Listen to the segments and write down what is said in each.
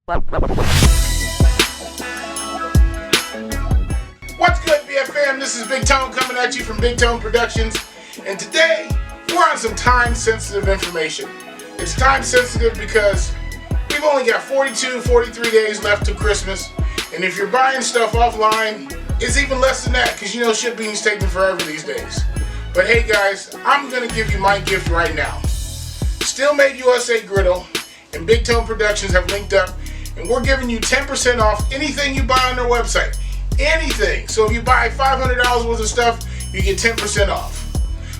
What's good, BFM? This is Bigtone coming at you from Bigtone Productions, and today we're on some time-sensitive information. It's time-sensitive because we've only got 42, 43 days left to Christmas, and if you're buying stuff offline, it's even less than that because you know shipping's taking forever these days. But hey guys, I'm going to give you my gift right now. Steelmadeusa Griddle and Bigtone Productions have linked up, and we're giving you 10% off anything you buy on their website. Anything. So if you buy $500 worth of stuff, you get 10% off.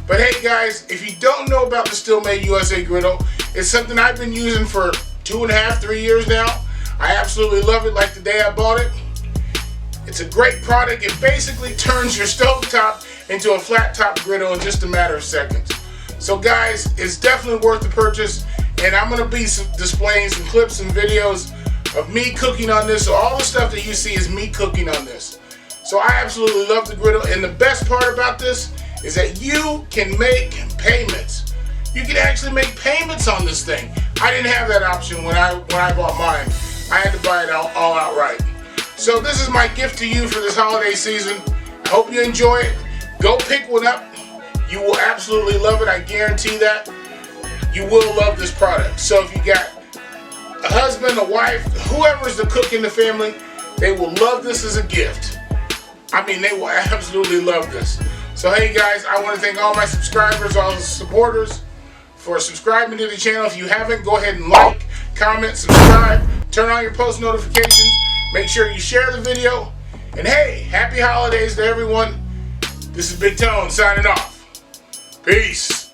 But hey guys, if you don't know about the Steelmadeusa Griddle, it's something I've been using for 2.5, 3 years now. I absolutely love it like the day I bought it. It's a great product. It basically turns your stovetop into a flat top griddle in just a matter of seconds. So guys, it's definitely worth the purchase, and I'm going to be displaying some clips and videos of me cooking on this. So all the stuff that you see is me cooking on this. So I absolutely love the griddle, and the best part about this is that you can make payments. You can actually make payments on this thing. I didn't have that option when I bought mine. I had to buy it all outright. So this is my gift to you for this holiday season. I hope you enjoy it. Go pick one up. You will absolutely love it. I guarantee that. You will love this product. So if you got a husband, a wife, whoever's the cook in the family, they will love this as a gift. I mean, they will absolutely love this. So hey guys, I want to thank all my subscribers, all the supporters for subscribing to the channel. If you haven't, go ahead and like, comment, subscribe, turn on your post notifications, make sure you share the video, and hey, happy holidays to everyone. This is Bigtone signing off. Peace.